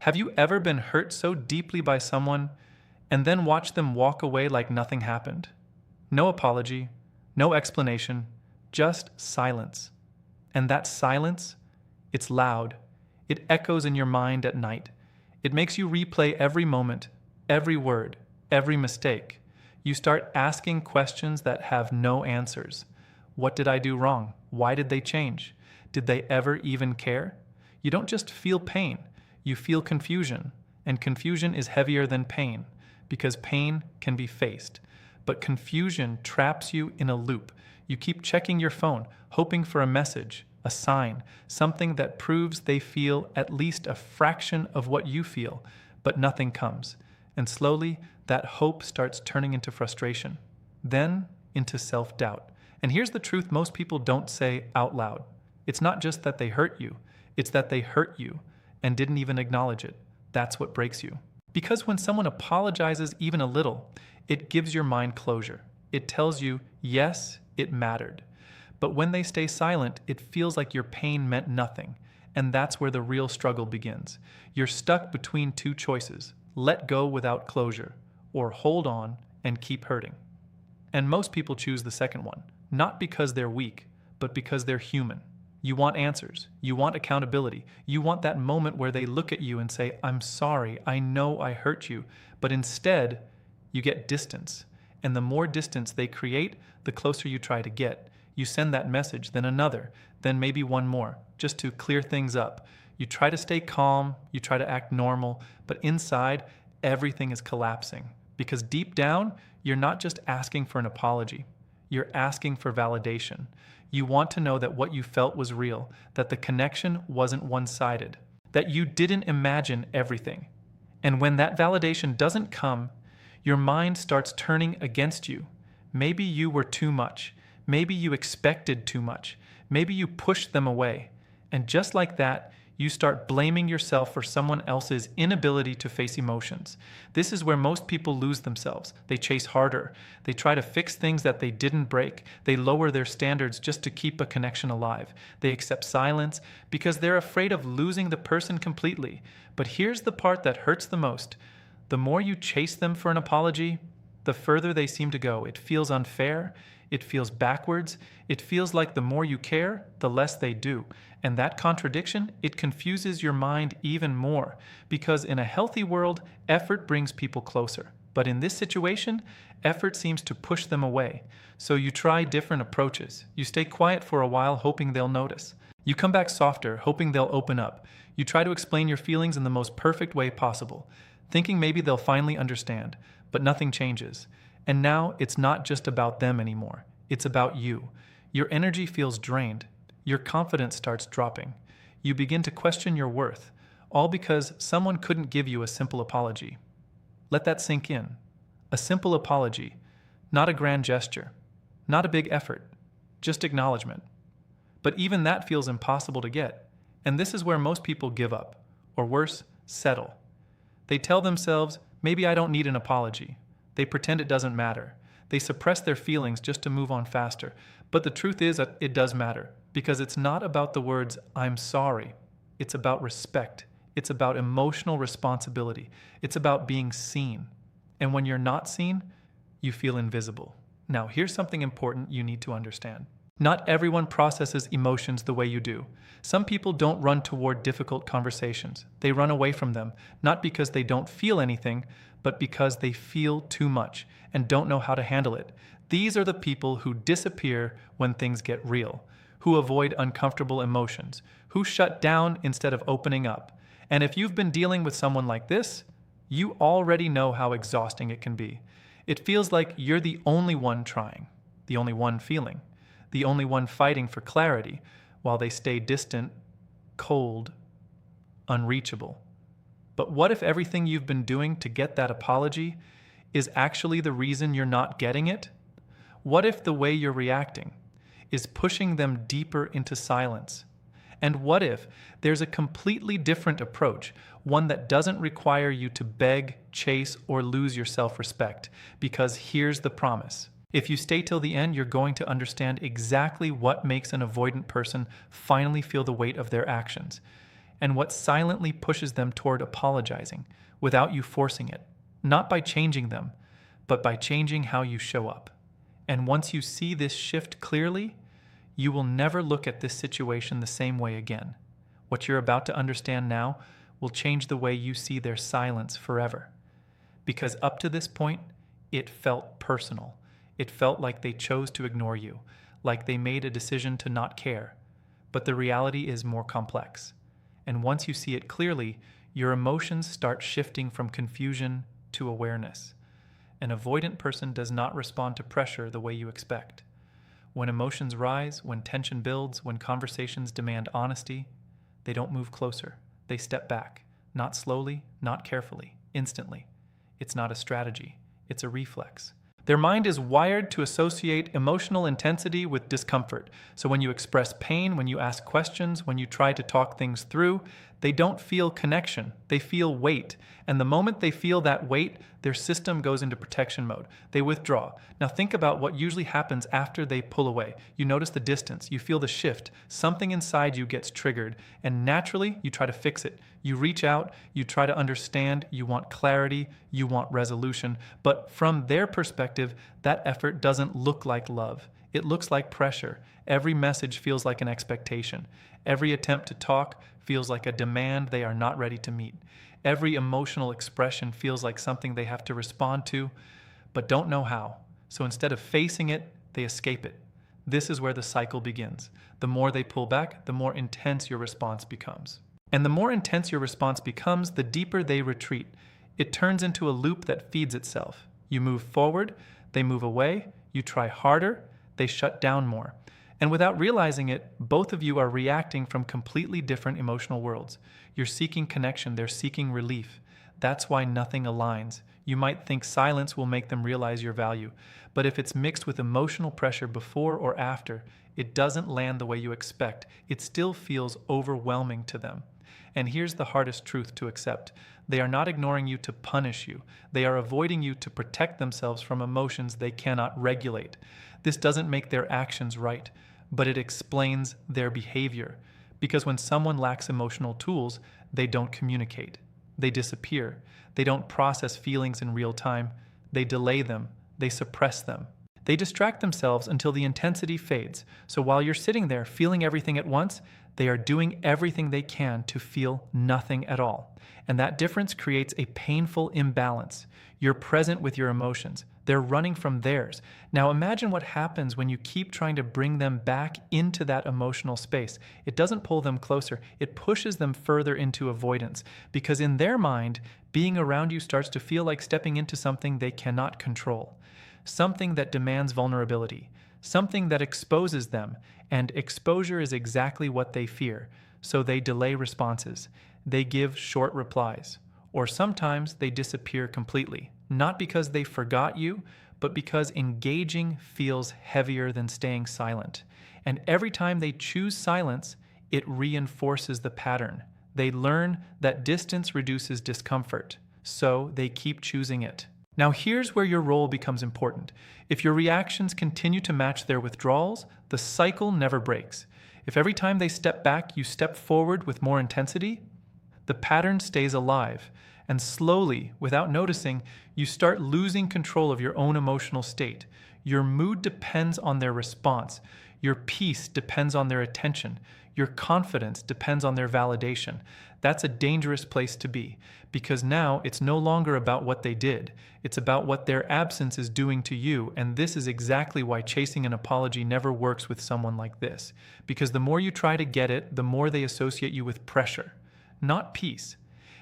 Have you ever been hurt so deeply by someone and then watched them walk away like nothing happened? No apology, no explanation, just silence. And that silence, it's loud. It echoes in your mind at night. It makes you replay every moment, every word, every mistake. You start asking questions that have no answers. What did I do wrong? Why did they change? Did they ever even care? You don't just feel pain, you feel confusion. And confusion is heavier than pain, because pain can be faced. But confusion traps you in a loop. You keep checking your phone, hoping for a message, a sign, something that proves they feel at least a fraction of what you feel, but nothing comes. And slowly, that hope starts turning into frustration, then into self-doubt. And here's the truth most people don't say out loud. It's not just that they hurt you, it's that they hurt you and didn't even acknowledge it. That's what breaks you. Because when someone apologizes even a little, it gives your mind closure. It tells you, yes, it mattered. But when they stay silent, it feels like your pain meant nothing. And that's where the real struggle begins. You're stuck between two choices: let go without closure, or hold on and keep hurting. And most people choose the second one, not because they're weak, but because they're human. You want answers. You want accountability. You want that moment where they look at you and say, I'm sorry, I know I hurt you. But instead, you get distance. And the more distance they create, the closer you try to get. You send that message, then another, then maybe one more, just to clear things up. You try to stay calm, you try to act normal, but inside, everything is collapsing. Because deep down, you're not just asking for an apology. You're asking for validation. You want to know that what you felt was real, that the connection wasn't one-sided, that you didn't imagine everything. And when that validation doesn't come, your mind starts turning against you. Maybe you were too much. Maybe you expected too much. Maybe you pushed them away. And just like that, you start blaming yourself for someone else's inability to face emotions. This is where most people lose themselves. They chase harder. They try to fix things that they didn't break. They lower their standards just to keep a connection alive. They accept silence because they're afraid of losing the person completely. But here's the part that hurts the most. The more you chase them for an apology, the further they seem to go. It feels unfair. It feels backwards. It feels like the more you care, the less they do. And that contradiction, it confuses your mind even more. Because in a healthy world, effort brings people closer. But in this situation, effort seems to push them away. So you try different approaches. You stay quiet for a while, hoping they'll notice. You come back softer, hoping they'll open up. You try to explain your feelings in the most perfect way possible, thinking maybe they'll finally understand. But nothing changes. And now it's not just about them anymore. It's about you. Your energy feels drained. Your confidence starts dropping. You begin to question your worth, all because someone couldn't give you a simple apology. Let that sink in. A simple apology, not a grand gesture, not a big effort, just acknowledgement. But even that feels impossible to get. And this is where most people give up, or worse, settle. They tell themselves, maybe I don't need an apology. They pretend it doesn't matter. They suppress their feelings just to move on faster. But the truth is that it does matter, because it's not about the words, I'm sorry. It's about respect. It's about emotional responsibility. It's about being seen. And when you're not seen, you feel invisible. Now, here's something important you need to understand. Not everyone processes emotions the way you do. Some people don't run toward difficult conversations. They run away from them, not because they don't feel anything, but because they feel too much and don't know how to handle it. These are the people who disappear when things get real, who avoid uncomfortable emotions, who shut down instead of opening up. And if you've been dealing with someone like this, you already know how exhausting it can be. It feels like you're the only one trying, the only one feeling, the only one fighting for clarity, while they stay distant, cold, unreachable. But what if everything you've been doing to get that apology is actually the reason you're not getting it? What if the way you're reacting is pushing them deeper into silence? And what if there's a completely different approach, one that doesn't require you to beg, chase, or lose your self-respect? Because here's the promise. If you stay till the end, you're going to understand exactly what makes an avoidant person finally feel the weight of their actions. and what silently pushes them toward apologizing without you forcing it, not by changing them, but by changing how you show up. And once you see this shift clearly, you will never look at this situation the same way again. What you're about to understand now will change the way you see their silence forever. Because up to this point, it felt personal. It felt like they chose to ignore you, like they made a decision to not care. But the reality is more complex. And once you see it clearly, your emotions start shifting from confusion to awareness. An avoidant person does not respond to pressure the way you expect. When emotions rise, when tension builds, when conversations demand honesty, they don't move closer. They step back, not slowly, not carefully, instantly. It's not a strategy, it's a reflex. Their mind is wired to associate emotional intensity with discomfort. So when you express pain, when you ask questions, when you try to talk things through, they don't feel connection, they feel weight. And the moment they feel that weight, their system goes into protection mode. They withdraw. Now think about what usually happens after they pull away. You notice the distance, you feel the shift, something inside you gets triggered, and naturally you try to fix it. You reach out, you try to understand, you want clarity, you want resolution. But from their perspective, that effort doesn't look like love. It looks like pressure. Every message feels like an expectation. Every attempt to talk feels like a demand they are not ready to meet. Every emotional expression feels like something they have to respond to, but don't know how. So instead of facing it, they escape it. This is where the cycle begins. The more they pull back, the more intense your response becomes. And the more intense your response becomes, the deeper they retreat. It turns into a loop that feeds itself. You move forward, they move away, you try harder, they shut down more. And without realizing it, both of you are reacting from completely different emotional worlds. You're seeking connection, they're seeking relief. That's why nothing aligns. You might think silence will make them realize your value, but if it's mixed with emotional pressure before or after, it doesn't land the way you expect. It still feels overwhelming to them. And here's the hardest truth to accept. They are not ignoring you to punish you. They are avoiding you to protect themselves from emotions they cannot regulate. This doesn't make their actions right, but it explains their behavior. Because when someone lacks emotional tools, they don't communicate. They disappear. They don't process feelings in real time. They delay them. They suppress them. They distract themselves until the intensity fades. So while you're sitting there feeling everything at once, they are doing everything they can to feel nothing at all. And that difference creates a painful imbalance. You're present with your emotions. They're running from theirs. Now imagine what happens when you keep trying to bring them back into that emotional space. It doesn't pull them closer. It pushes them further into avoidance. Because in their mind, being around you starts to feel like stepping into something they cannot control. Something that demands vulnerability. Something that exposes them. And exposure is exactly what they fear. So they delay responses. They give short replies. Or sometimes they disappear completely. Not because they forgot you, but because engaging feels heavier than staying silent. And every time they choose silence, it reinforces the pattern. They learn that distance reduces discomfort, so they keep choosing it. Now here's where your role becomes important. If your reactions continue to match their withdrawals, the cycle never breaks. If every time they step back, you step forward with more intensity, the pattern stays alive. And slowly, without noticing, you start losing control of your own emotional state. Your mood depends on their response. Your peace depends on their attention. Your confidence depends on their validation. That's a dangerous place to be, because now it's no longer about what they did. It's about what their absence is doing to you, and this is exactly why chasing an apology never works with someone like this. Because the more you try to get it, the more they associate you with pressure, not peace.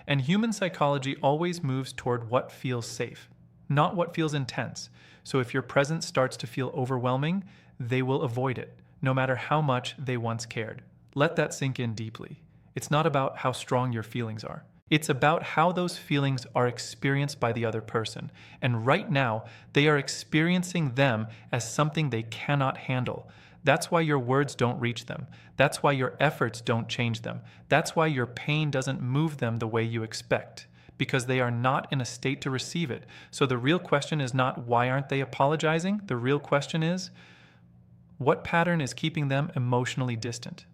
And human psychology always moves toward what feels safe, not what feels intense. So if your presence starts to feel overwhelming, they will avoid it, no matter how much they once cared. Let that sink in deeply. It's not about how strong your feelings are. It's about how those feelings are experienced by the other person. And right now, they are experiencing them as something they cannot handle. That's why your words don't reach them. That's why your efforts don't change them. That's why your pain doesn't move them the way you expect, because they are not in a state to receive it. So the real question is not why aren't they apologizing? The real question is, what pattern is keeping them emotionally distant?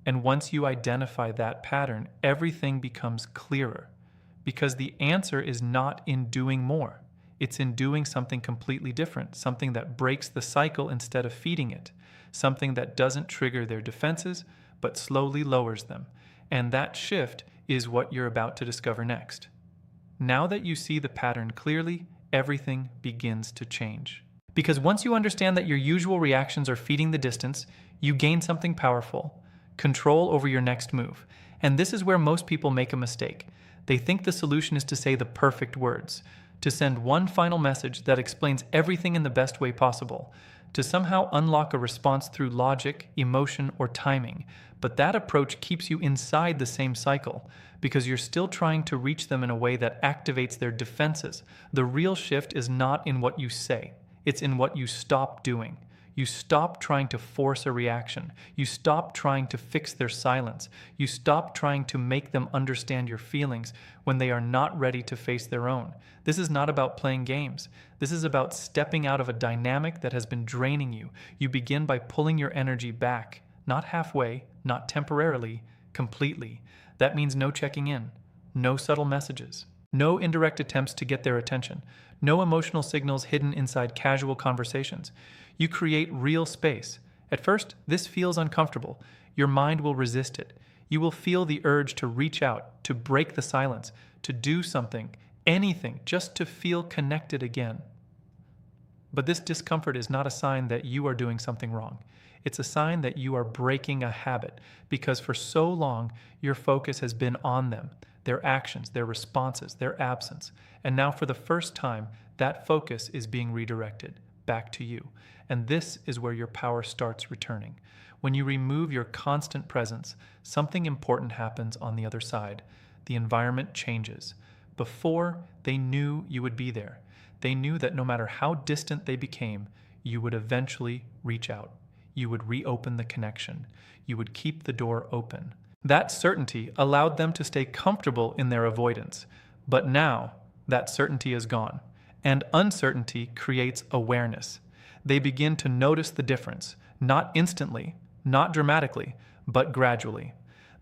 And once you identify that pattern, everything becomes clearer. Because the answer is not in doing more. It's in doing something completely different, something that breaks the cycle instead of feeding it, something that doesn't trigger their defenses, but slowly lowers them. And that shift is what you're about to discover next. Now that you see the pattern clearly, everything begins to change. Because once you understand that your usual reactions are feeding the distance, you gain something powerful: control over your next move. And this is where most people make a mistake. They think the solution is to say the perfect words, to send one final message that explains everything in the best way possible, to somehow unlock a response through logic, emotion, or timing. But that approach keeps you inside the same cycle, because you're still trying to reach them in a way that activates their defenses. The real shift is not in what you say, it's in what you stop doing. You stop trying to force a reaction. You stop trying to fix their silence. You stop trying to make them understand your feelings when they are not ready to face their own. This is not about playing games. This is about stepping out of a dynamic that has been draining you. You begin by pulling your energy back, not halfway, not temporarily, completely. That means no checking in, no subtle messages, no indirect attempts to get their attention, no emotional signals hidden inside casual conversations. You create real space. At first, this feels uncomfortable. Your mind will resist it. You will feel the urge to reach out, to break the silence, to do something, anything, just to feel connected again. But this discomfort is not a sign that you are doing something wrong. It's a sign that you are breaking a habit, because for so long, your focus has been on them, their actions, their responses, their absence. And now for the first time, that focus is being redirected back to you. And this is where your power starts returning. When you remove your constant presence, something important happens on the other side. The environment changes. Before, they knew you would be there. They knew that no matter how distant they became, you would eventually reach out. You would reopen the connection. You would keep the door open. That certainty allowed them to stay comfortable in their avoidance. But now, that certainty is gone. And uncertainty creates awareness. They begin to notice the difference, not instantly, not dramatically, but gradually.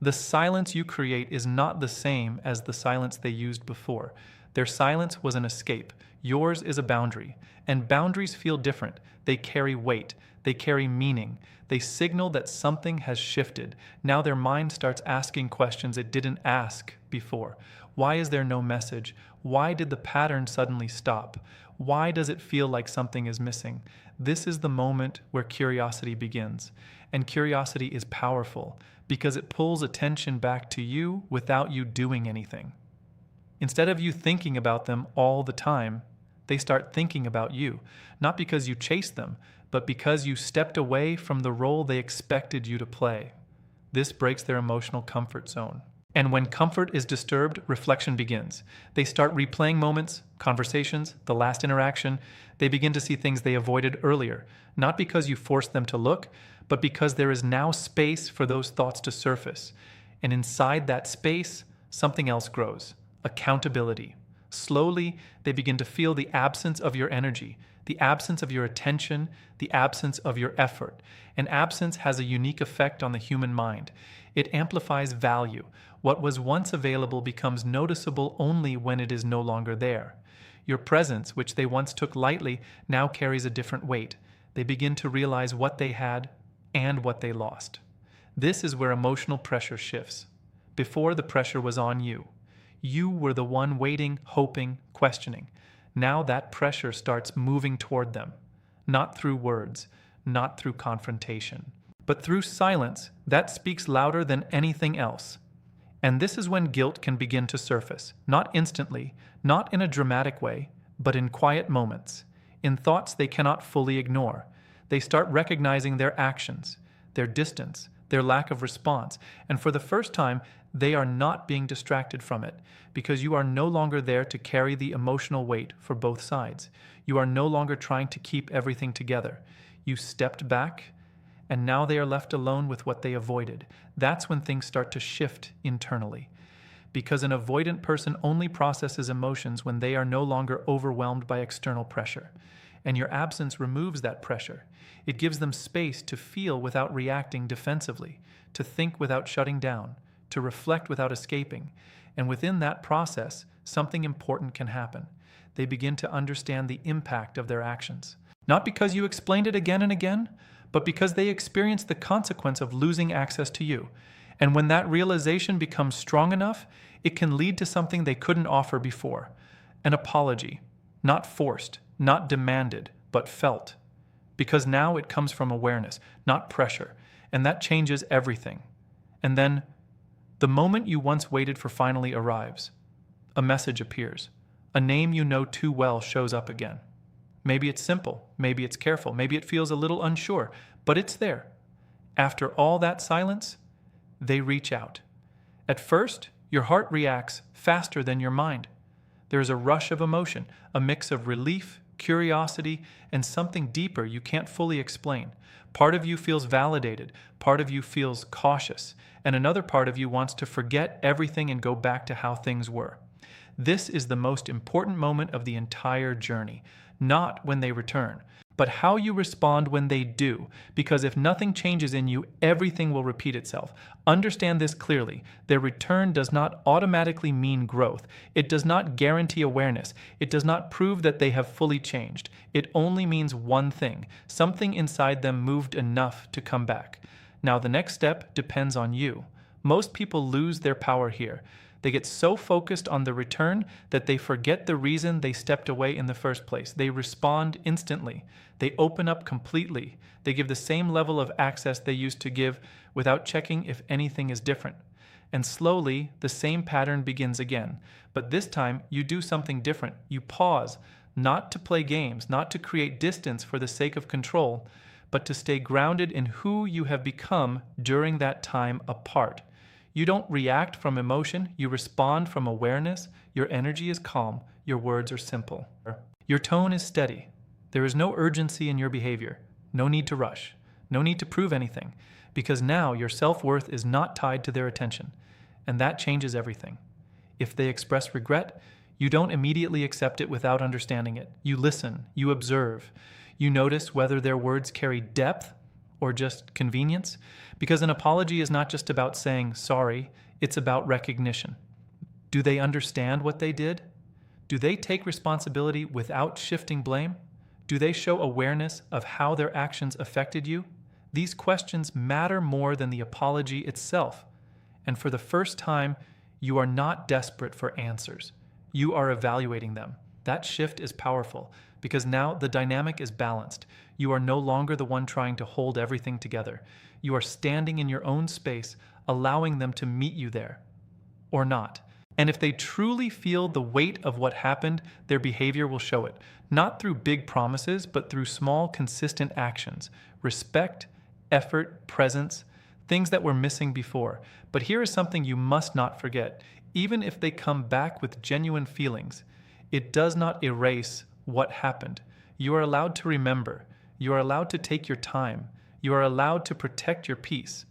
The silence you create is not the same as the silence they used before. Their silence was an escape. Yours is a boundary. And boundaries feel different. They carry weight. They carry meaning. They signal that something has shifted. Now their mind starts asking questions it didn't ask before. Why is there no message? Why did the pattern suddenly stop? Why does it feel like something is missing? This is the moment where curiosity begins. And curiosity is powerful because it pulls attention back to you without you doing anything. Instead of you thinking about them all the time, they start thinking about you, not because you chased them, but because you stepped away from the role they expected you to play. This breaks their emotional comfort zone. And when comfort is disturbed, reflection begins. They start replaying moments, conversations, the last interaction. They begin to see things they avoided earlier, not because you forced them to look, but because there is now space for those thoughts to surface. And inside that space, something else grows: accountability. Slowly, they begin to feel the absence of your energy, the absence of your attention, the absence of your effort. And absence has a unique effect on the human mind. It amplifies value. What was once available becomes noticeable only when it is no longer there. Your presence, which they once took lightly, now carries a different weight. They begin to realize what they had and what they lost. This is where emotional pressure shifts. Before, the pressure was on you. You were the one waiting, hoping, questioning. Now that pressure starts moving toward them, not through words, not through confrontation, but through silence that speaks louder than anything else. And this is when guilt can begin to surface, not instantly, not in a dramatic way, but in quiet moments, in thoughts they cannot fully ignore. They start recognizing their actions, their distance, their lack of response, and for the first time, they are not being distracted from it, because you are no longer there to carry the emotional weight for both sides. You are no longer trying to keep everything together. You stepped back, and now they are left alone with what they avoided. That's when things start to shift internally, because an avoidant person only processes emotions when they are no longer overwhelmed by external pressure. And your absence removes that pressure. It gives them space to feel without reacting defensively, to think without shutting down, to reflect without escaping. And within that process, something important can happen. They begin to understand the impact of their actions. Not because you explained it again and again, but because they experience the consequence of losing access to you. And when that realization becomes strong enough, it can lead to something they couldn't offer before. An apology, not forced, not demanded, but felt. Because now it comes from awareness, not pressure, and that changes everything. And then, the moment you once waited for finally arrives. A message appears. A name you know too well shows up again. Maybe it's simple, maybe it's careful, maybe it feels a little unsure, but it's there. After all that silence, they reach out. At first, your heart reacts faster than your mind. There is a rush of emotion, a mix of relief, curiosity, and something deeper you can't fully explain. Part of you feels validated, part of you feels cautious, and another part of you wants to forget everything and go back to how things were. This is the most important moment of the entire journey, not when they return, but how you respond when they do, because if nothing changes in you, everything will repeat itself. Understand this clearly. Their return does not automatically mean growth. It does not guarantee awareness. It does not prove that they have fully changed. It only means one thing. Something inside them moved enough to come back. Now, the next step depends on you. Most people lose their power here. They get so focused on the return that they forget the reason they stepped away in the first place. They respond instantly. They open up completely. They give the same level of access they used to give without checking if anything is different. And slowly, the same pattern begins again. But this time, you do something different. You pause, not to play games, not to create distance for the sake of control, but to stay grounded in who you have become during that time apart. You don't react from emotion, you respond from awareness. Your energy is calm, your words are simple. Your tone is steady. There is no urgency in your behavior, no need to rush, no need to prove anything, because now your self-worth is not tied to their attention, and that changes everything. If they express regret, you don't immediately accept it without understanding it. You listen, you observe, you notice whether their words carry depth or just convenience, because an apology is not just about saying sorry, it's about recognition. Do they understand what they did? Do they take responsibility without shifting blame? Do they show awareness of how their actions affected you? These questions matter more than the apology itself. And for the first time, you are not desperate for answers. You are evaluating them. That shift is powerful because now the dynamic is balanced. You are no longer the one trying to hold everything together. You are standing in your own space, allowing them to meet you there, or not. And if they truly feel the weight of what happened, their behavior will show it, not through big promises, but through small, consistent actions. Respect, effort, presence, things that were missing before. But here is something you must not forget. Even if they come back with genuine feelings, it does not erase what happened. You are allowed to remember. You are allowed to take your time. You are allowed to protect your peace.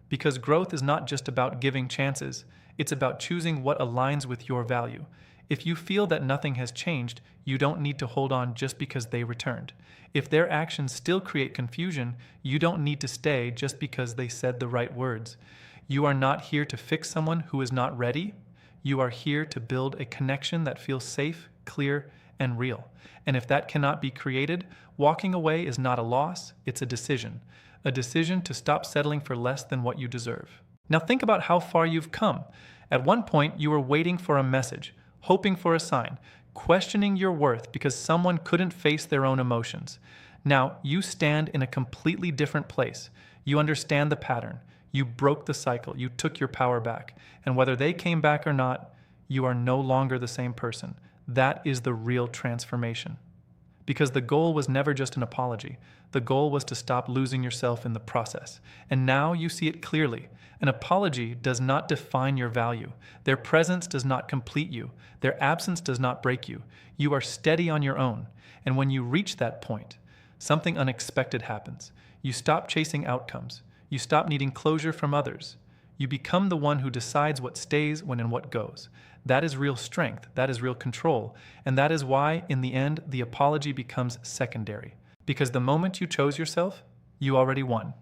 Because growth is not just about giving chances. It's about choosing what aligns with your value. If you feel that nothing has changed, you don't need to hold on just because they returned. If their actions still create confusion, you don't need to stay just because they said the right words. You are not here to fix someone who is not ready. You are here to build a connection that feels safe, clear, and real. And if that cannot be created, walking away is not a loss, it's a decision to stop settling for less than what you deserve. Now think about how far you've come. At one point, you were waiting for a message, hoping for a sign, questioning your worth because someone couldn't face their own emotions. Now you stand in a completely different place. You understand the pattern. You broke the cycle. You took your power back. And whether they came back or not, you are no longer the same person. That is the real transformation. Because the goal was never just an apology. The goal was to stop losing yourself in the process. And now you see it clearly. An apology does not define your value. Their presence does not complete you. Their absence does not break you. You are steady on your own. And when you reach that point, something unexpected happens. You stop chasing outcomes. You stop needing closure from others. You become the one who decides what stays when and what goes. That is real strength. That is real control. And that is why, in the end, the apology becomes secondary. Because the moment you chose yourself, you already won.